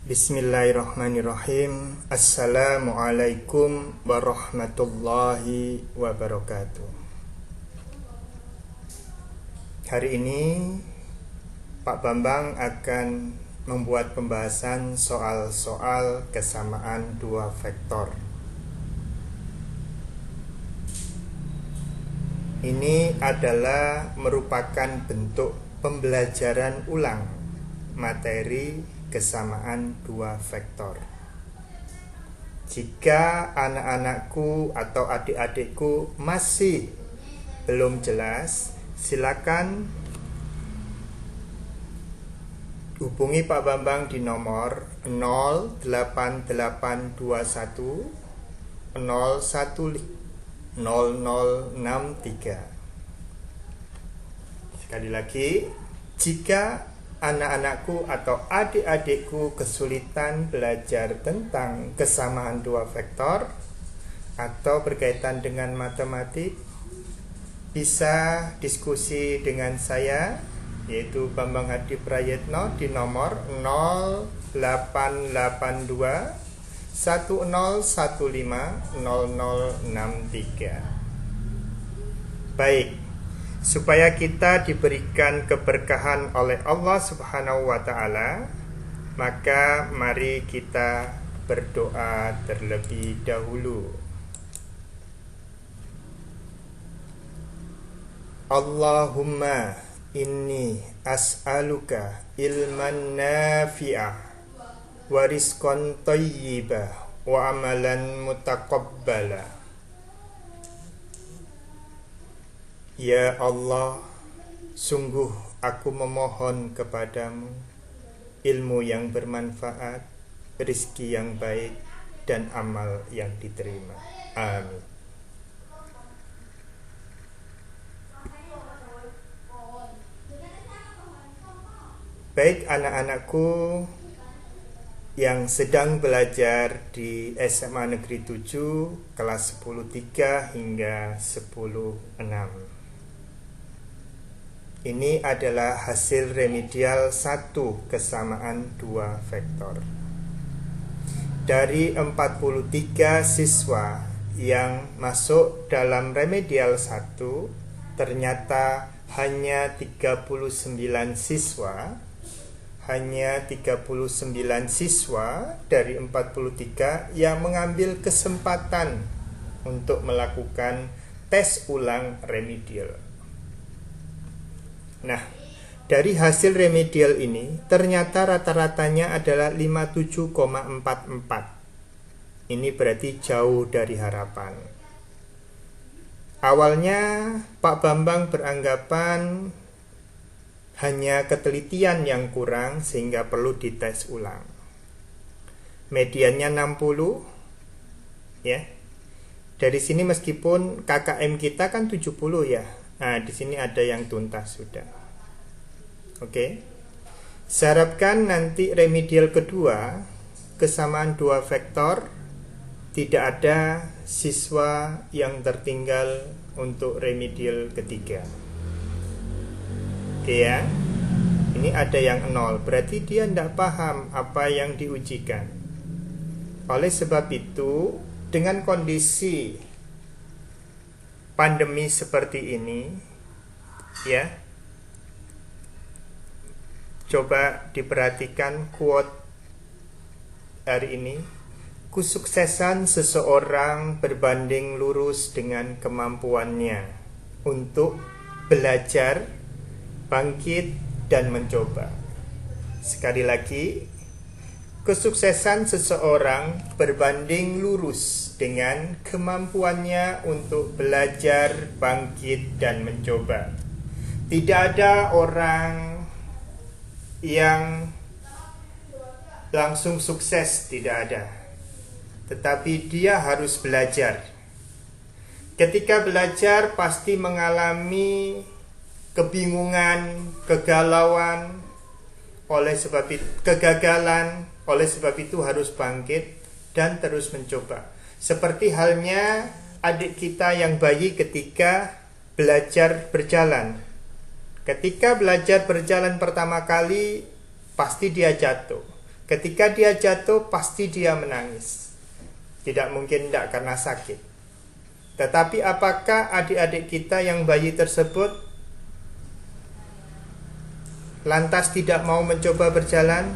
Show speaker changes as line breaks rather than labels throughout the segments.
Bismillahirrahmanirrahim. Assalamualaikum warahmatullahi wabarakatuh. Hari ini Pak Bambang akan membuat pembahasan soal-soal kesamaan dua vektor. Ini adalah merupakan bentuk pembelajaran ulang materi kesamaan dua vektor. Jika anak-anakku atau adik-adikku masih belum jelas, silakan hubungi Pak Bambang di nomor 08821 0063. Sekali lagi, jika anak-anakku atau adik-adikku kesulitan belajar tentang kesamaan dua vektor atau berkaitan dengan matematik, bisa diskusi dengan saya, yaitu Bambang Hadi Prayetno di nomor 0882 1015 0063. Baik, supaya kita diberikan keberkahan oleh Allah Subhanahu wa Ta'ala, maka mari kita berdoa terlebih dahulu. Allahumma inni as'aluka ilman nafi'ah wa rizqan thayyibah wa amalan mutaqabbala. Ya Allah, sungguh aku memohon kepadamu ilmu yang bermanfaat, rezeki yang baik, dan amal yang diterima. Amin. Baik anak-anakku yang sedang belajar di SMA Negeri 7 kelas 10.3 hingga 10.6. Ini adalah hasil remedial 1 kesamaan dua vektor. Dari 43 siswa yang masuk dalam remedial 1, ternyata hanya 39 siswa dari 43 yang mengambil kesempatan untuk melakukan tes ulang remedial. Nah, dari hasil remedial ini ternyata rata-ratanya adalah 57,44. Ini berarti jauh dari harapan. Awalnya Pak Bambang beranggapan hanya ketelitian yang kurang sehingga perlu dites ulang. Mediannya 60, ya. Dari sini meskipun KKM kita kan 70 ya. Nah, di sini ada yang tuntas sudah. Oke. Saya harapkan nanti remedial kedua, kesamaan dua vektor, tidak ada siswa yang tertinggal untuk remedial ketiga. Oke ya. Ini ada yang 0, berarti dia tidak paham apa yang diujikan. Oleh sebab itu, dengan kondisi pandemi seperti ini, ya, coba diperhatikan quote hari ini. Kesuksesan seseorang berbanding lurus dengan kemampuannya untuk belajar, bangkit, dan mencoba. Sekali lagi, kesuksesan seseorang berbanding lurus dengan kemampuannya untuk belajar, bangkit, dan mencoba. Tidak ada orang yang langsung sukses, tidak ada. Tetapi dia harus belajar. Ketika belajar pasti mengalami kebingungan, kegalauan, kegagalan. Oleh sebab itu harus bangkit dan terus mencoba. Seperti halnya adik kita yang bayi ketika belajar berjalan. Ketika belajar berjalan pertama kali, pasti dia jatuh. Ketika dia jatuh pasti dia menangis. Tidak mungkin tidak karena sakit. Tetapi apakah adik-adik kita yang bayi tersebut lantas tidak mau mencoba berjalan?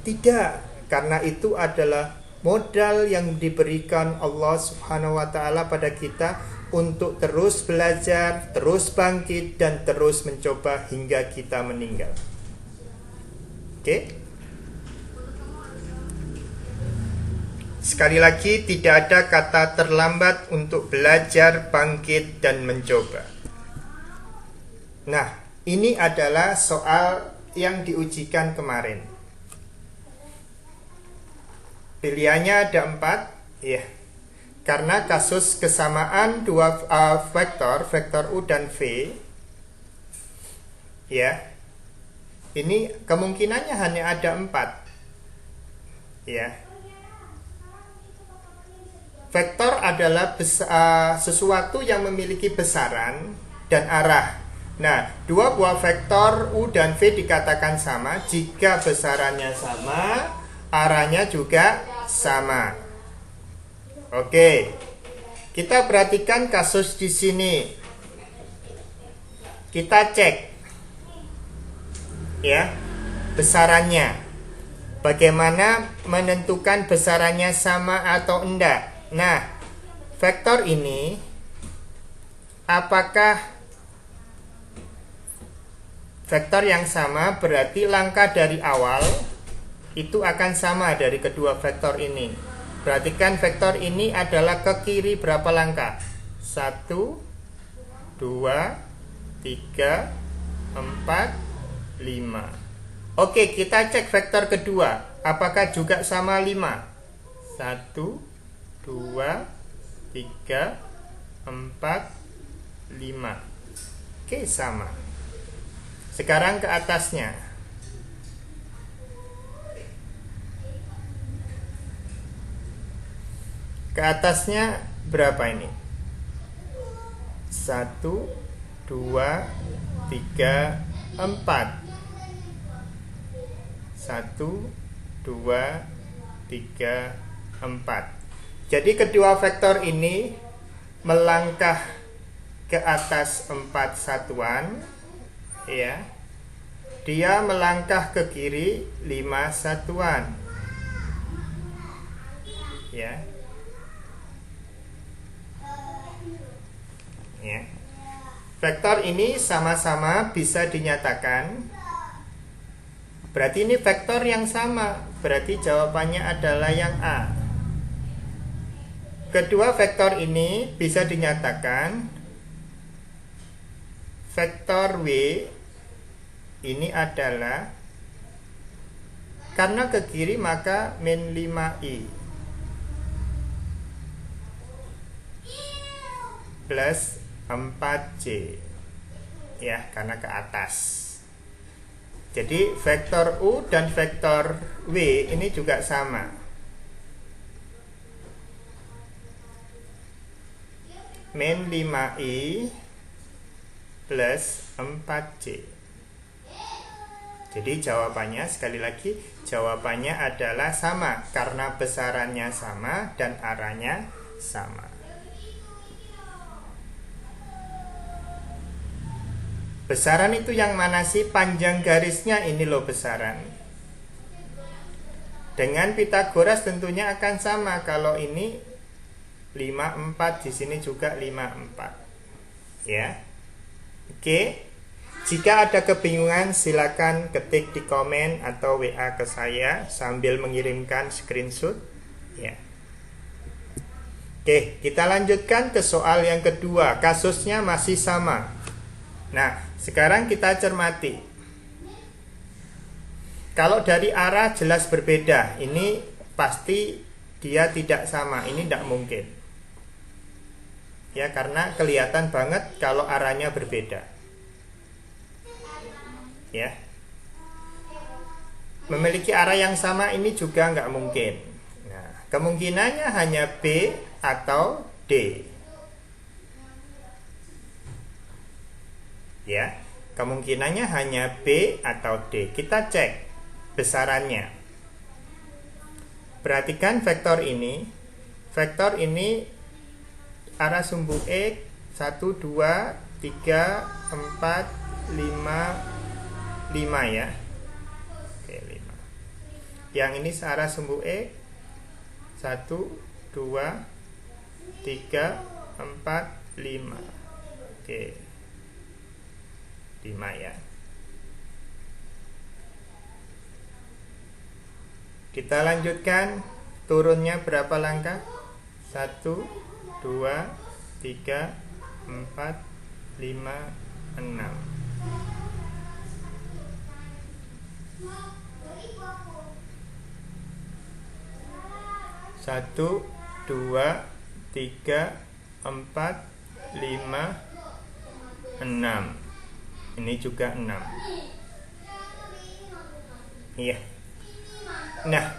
Tidak, karena itu adalah modal yang diberikan Allah Subhanahu wa taala pada kita untuk terus belajar, terus bangkit dan terus mencoba hingga kita meninggal. Oke? Sekali lagi, tidak ada kata terlambat untuk belajar, bangkit, dan mencoba. Nah, ini adalah soal yang diujikan kemarin. Pilihannya ada 4, ya. Karena kasus kesamaan dua vektor U dan V, ya. Ini kemungkinannya hanya ada 4, ya. Vektor adalah sesuatu yang memiliki besaran dan arah. Nah, dua buah vektor U dan V dikatakan sama jika besarannya sama, arahnya juga sama. Oke, kita perhatikan kasus di sini. Kita cek, ya, besarannya. Bagaimana menentukan besarannya sama atau enggak? Nah, vektor ini apakah vektor yang sama? Berarti langkah dari awal itu akan sama dari kedua vektor ini. Perhatikan vektor ini adalah ke kiri berapa langkah? 1, 2, 3, 4, 5. Oke, kita cek vektor kedua. Apakah juga sama 5? 1, 2, 3, 4, 5. Oke, sama. Sekarang ke atasnya. Ke atasnya berapa ini? 1, 2, 3, 4. 1, 2, 3, 4. Jadi kedua vektor ini melangkah ke atas 4 satuan, ya. Dia melangkah ke kiri 5 satuan, ya. Ya. Vektor ini sama-sama bisa dinyatakan. Berarti ini vektor yang sama. Berarti jawabannya adalah yang A. Kedua vektor ini bisa dinyatakan vektor W ini adalah, karena ke kiri maka min 5i plus 4j, ya, karena ke atas. Jadi vektor U dan vektor W ini juga sama. Min 5i plus 4j. Jadi jawabannya, sekali lagi, jawabannya adalah sama karena besarannya sama dan arahnya sama. Besaran itu yang mana sih? Panjang garisnya ini loh besaran. Dengan Pitagoras tentunya akan sama. Kalau ini 54, di sini juga 54. Ya. Oke. Jika ada kebingungan silakan ketik di komen atau WA ke saya sambil mengirimkan screenshot, ya. Oke, kita lanjutkan ke soal yang kedua. Kasusnya masih sama. Nah, sekarang kita cermati. Kalau dari arah jelas berbeda, ini pasti dia tidak sama, ini tidak mungkin. Ya, karena kelihatan banget kalau arahnya berbeda. Ya. Memiliki arah yang sama ini juga nggak mungkin. Nah, kemungkinannya hanya B atau D. Ya, kemungkinannya hanya B atau D. Kita cek besarannya. Perhatikan vektor ini. Vektor ini arah sumbu X 1, 2, 3, 4, 5 ya. Oke, 5. Yang ini searah sumbu X 1, 2, 3, 4, 5. Oke, 5 ya. Kita lanjutkan. Turunnya berapa langkah? 1, 2, 3, 4, 5, 6. Satu, 2, 3, 4, 5, 6. Ini juga 6. Iya. Nah,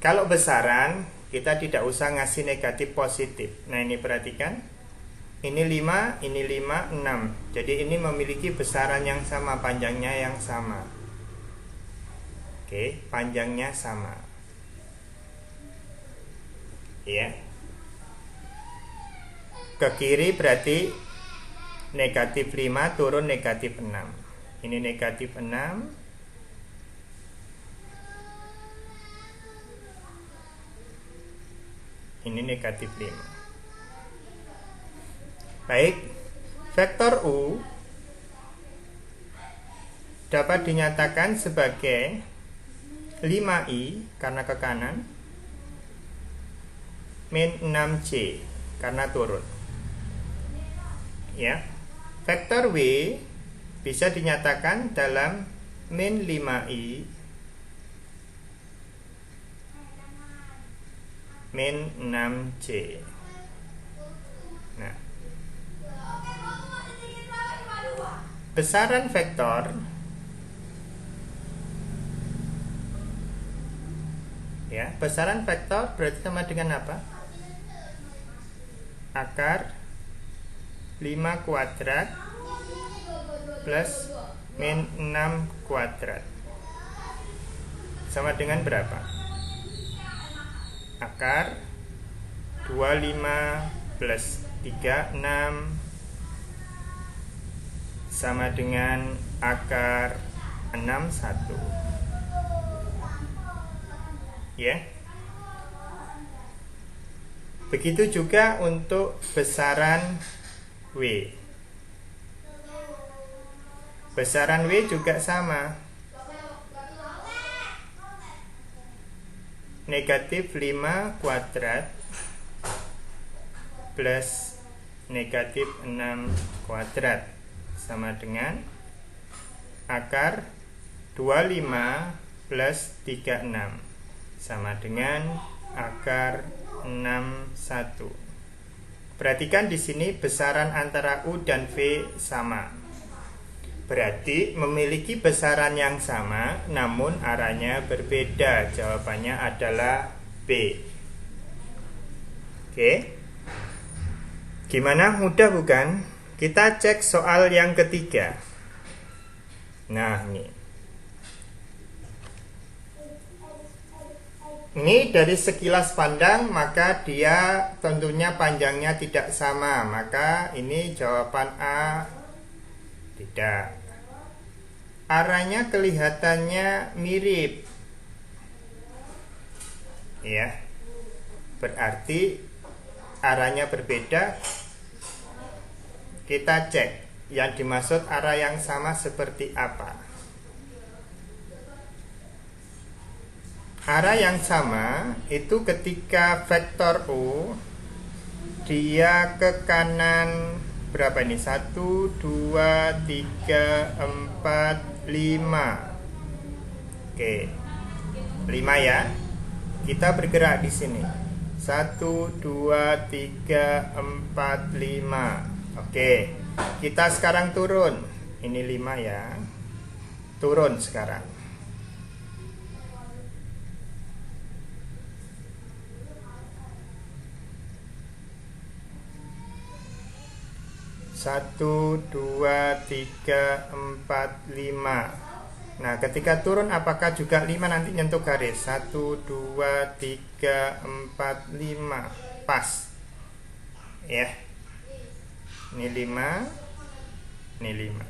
kalau besaran kita tidak usah ngasih negatif positif. Nah, ini perhatikan. Ini 5, ini 5, 6. Jadi ini memiliki besaran yang sama, panjangnya yang sama. Oke, panjangnya sama. Ya. Ke kiri berarti negatif 5 turun negatif 6. Ini negatif 6. Ini negatif 5. Baik, vektor U dapat dinyatakan sebagai 5i karena ke kanan, min 6c karena turun. Ya. Vektor W bisa dinyatakan dalam min 5i min 6c. Nah, besaran vektor ya, besaran vektor berarti sama dengan apa? Akar 5 kuadrat plus min 6 kuadrat sama dengan berapa? Akar 25 plus 36 sama dengan akar 61. Ya. Begitu juga untuk besaran W. Besaran W juga sama. Negatif 5 kuadrat plus negatif 6 kuadrat sama dengan akar 25 plus 36 sama dengan akar 61. Perhatikan di sini besaran antara U dan V sama. Berarti memiliki besaran yang sama namun arahnya berbeda. Jawabannya adalah B. Oke. Gimana, mudah bukan? Kita cek soal yang ketiga. Nah, ini dari sekilas pandang maka dia tentunya panjangnya tidak sama. Maka ini jawaban A tidak. Arahnya kelihatannya mirip. Ya. Berarti arahnya berbeda. Kita cek yang dimaksud arah yang sama seperti apa. Arah yang sama itu ketika vektor U dia ke kanan berapa ini? 1, 2, 3, 4, 5. Oke. 5 ya. Kita bergerak di sini. 1, 2, 3, 4, 5. Oke. Kita sekarang turun. Ini 5 ya. Turun sekarang. 1, 2, 3, 4, 5. Nah, ketika turun apakah juga 5 nanti nyentuh garis? 1, 2, 3, 4, 5. Pas. Ya. Ini 5. Ini 5.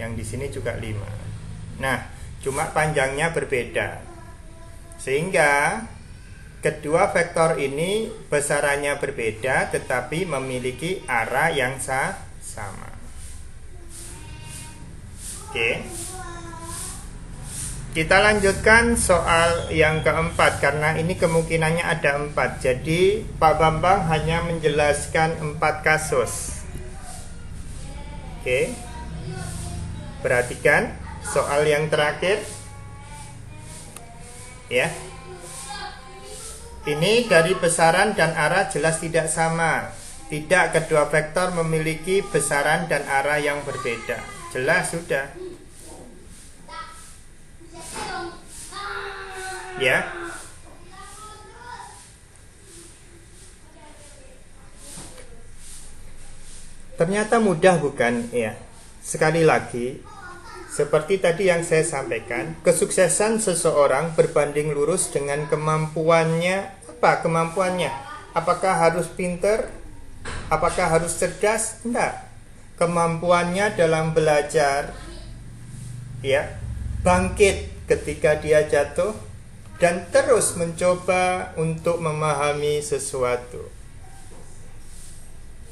Yang di sini juga 5. Nah, cuma panjangnya berbeda. Sehingga kedua vektor ini besarannya berbeda tetapi memiliki arah yang sama. Oke. Kita lanjutkan soal yang keempat karena ini kemungkinannya ada 4. Jadi Pak Bambang hanya menjelaskan 4 kasus. Oke. Perhatikan soal yang terakhir. Ya. Ini dari besaran dan arah jelas tidak sama. Tidak, kedua vektor memiliki besaran dan arah yang berbeda. Jelas sudah. Ya. Ternyata mudah bukan? Ya. Sekali lagi, seperti tadi yang saya sampaikan, kesuksesan seseorang berbanding lurus dengan kemampuannya. Apa kemampuannya? Apakah harus pinter? Apakah harus cerdas? Enggak. Kemampuannya dalam belajar, ya, bangkit ketika dia jatuh dan terus mencoba untuk memahami sesuatu.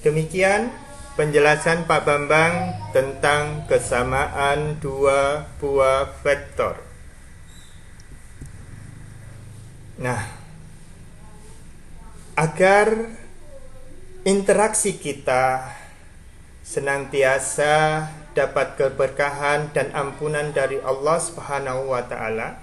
Demikian penjelasan Pak Bambang tentang kesamaan dua buah vektor. Nah, agar interaksi kita senantiasa dapat keberkahan dan ampunan dari Allah Subhanahu wa taala,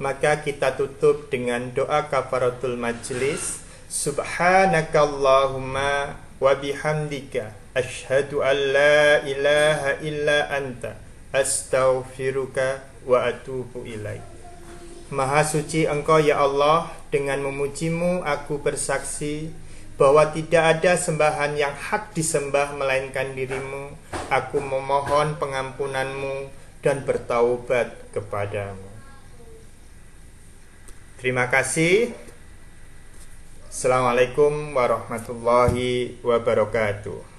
maka kita tutup dengan doa kafaratul majlis. Subhanakallahumma wa bihamdika asyhadu an la ilaha illa anta astaghfiruka wa atubu ilaik. Maha suci Engkau ya Allah, dengan memujimu aku bersaksi bahwa tidak ada sembahan yang hak disembah melainkan dirimu. Aku memohon pengampunanmu dan bertaubat kepadamu. Terima kasih. Assalamualaikum warahmatullahi wabarakatuh.